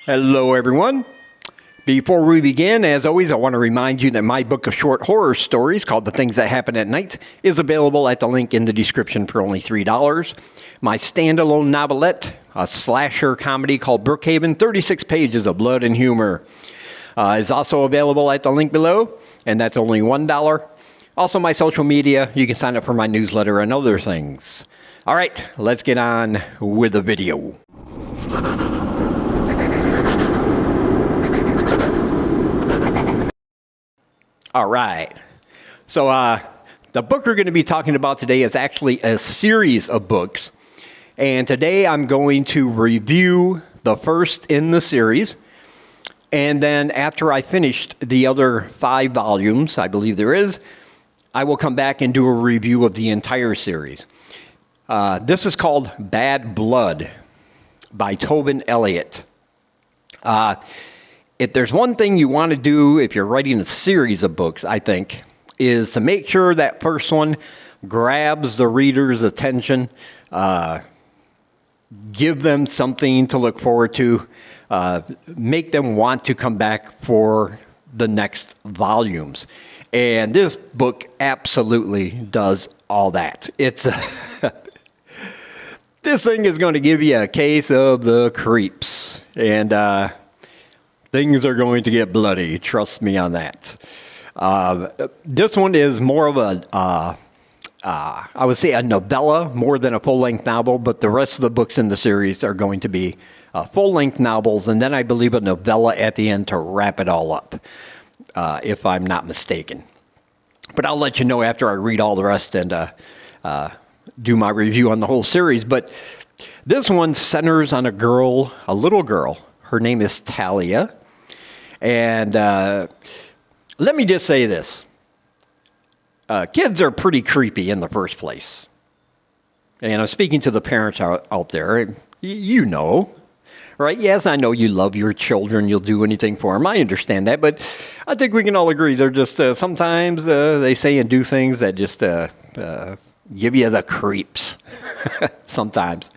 Hello, everyone. Before we begin, as always, I want to remind you that my book of short horror stories called The Things That Happen at Night is available at the link in the description for only $3. My standalone novelette, a slasher comedy called Brookhaven, 36 pages of blood and humor, is also available at the link below, and that's only $1. Also, my social media, you can sign up for my newsletter and other things. All right, let's get on with the video. All right. So the book we're going to be talking about today is actually a series of books. And today I'm going to review the first in the series. And then after I finished the other 5 volumes, I believe there is, I will come back and do a review of the entire series. This is called Bad Blood by Tobin Elliott. If there's one thing you want to do if you're writing a series of books, I think, is to make sure that first one grabs the reader's attention, give them something to look forward to, make them want to come back for the next volumes. And this book absolutely does all that. It's this thing is going to give you a case of the creeps, and things are going to get bloody. Trust me on that. This one is more of a, I would say a novella more than a full-length novel, but the rest of the books in the series are going to be full-length novels, and then I believe a novella at the end to wrap it all up, if I'm not mistaken. But I'll let you know after I read all the rest and do my review on the whole series. But this one centers on a little girl. Her name is Talia. And let me just say this. Kids are pretty creepy in the first place. And I'm speaking to the parents out there. You know, right? Yes, I know you love your children. You'll do anything for them. I understand that. But I think we can all agree they're just sometimes they say and do things that just give you the creeps sometimes.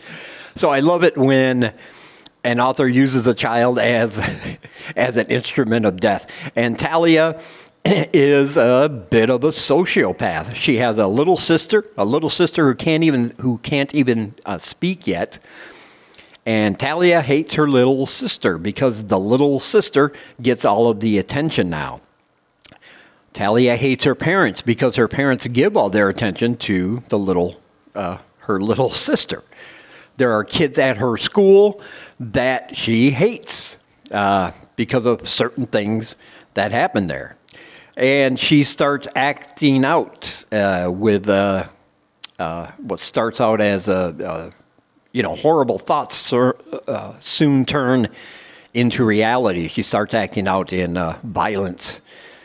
So I love it when an author uses a child as an instrument of death. And Talia is a bit of a sociopath. She has a little sister who can't even speak yet. And Talia hates her little sister because the little sister gets all of the attention now. Talia hates her parents because her parents give all their attention to her little sister. There are kids at her school that she hates because of certain things that happen there. And she starts acting out with what starts out as horrible thoughts soon turn into reality. She starts acting out in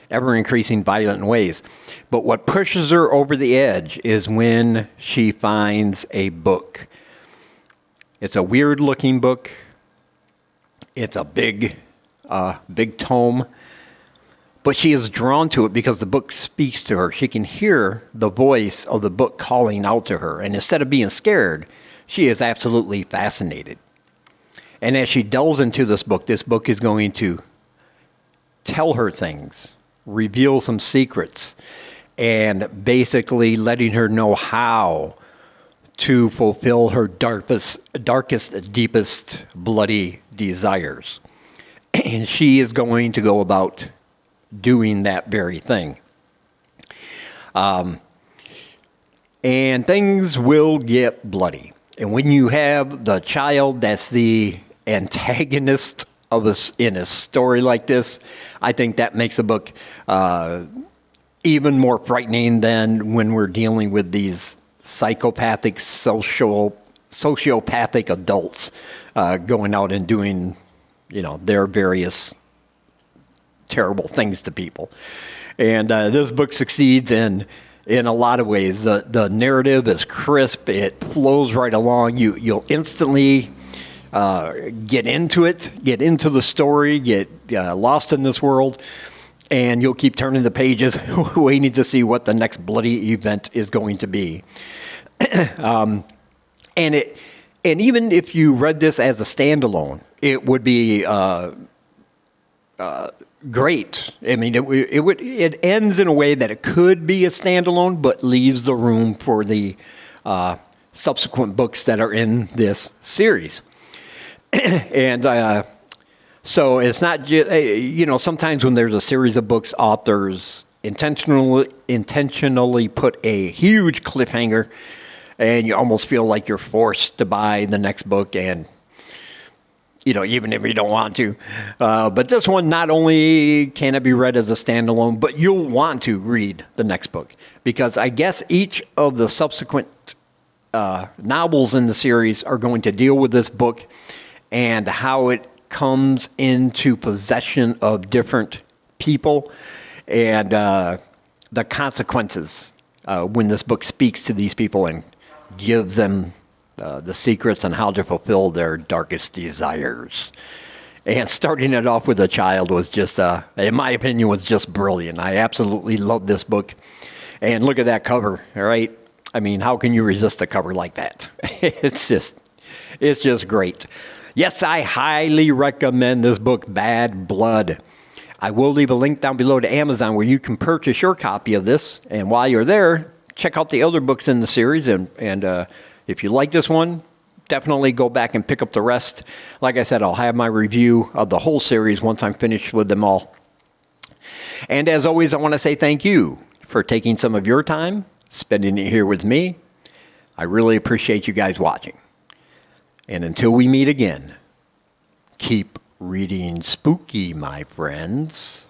ever-increasing violent ways. But what pushes her over the edge is when she finds a book. It's a weird-looking book. It's a big tome. But she is drawn to it because the book speaks to her. She can hear the voice of the book calling out to her. And instead of being scared, she is absolutely fascinated. And as she delves into this book is going to tell her things, reveal some secrets, and basically letting her know how to fulfill her darkest, deepest, bloody desires. And she is going to go about doing that very thing. And things will get bloody. And when you have the child that's the antagonist of us in a story like this, I think that makes a book even more frightening than when we're dealing with these psychopathic, sociopathic adults going out and doing, their various terrible things to people. And this book succeeds in a lot of ways. The narrative is crisp. It flows right along. You'll instantly get into it, get into the story, get lost in this world, and you'll keep turning the pages waiting to see what the next bloody event is going to be. And even if you read this as a standalone, it would be great. I mean, it ends in a way that it could be a standalone, but leaves the room for the subsequent books that are in this series. And so it's not just, sometimes when there's a series of books, authors intentionally put a huge cliffhanger, and you almost feel like you're forced to buy the next book, and even if you don't want to. But this one, not only can it be read as a standalone, but you'll want to read the next book, because I guess each of the subsequent novels in the series are going to deal with this book and how it comes into possession of different people, and the consequences when this book speaks to these people and gives them the secrets on how to fulfill their darkest desires. And starting it off with a child was just, in my opinion, was just brilliant. I absolutely love this book. And look at that cover, all right? I mean, how can you resist a cover like that? It's just great. Yes, I highly recommend this book, Bad Blood. I will leave a link down below to Amazon where you can purchase your copy of this. And while you're there, check out the other books in the series. And if you like this one, definitely go back and pick up the rest. Like I said, I'll have my review of the whole series once I'm finished with them all. And as always, I want to say thank you for taking some of your time, spending it here with me. I really appreciate you guys watching. And until we meet again, keep reading spooky, my friends.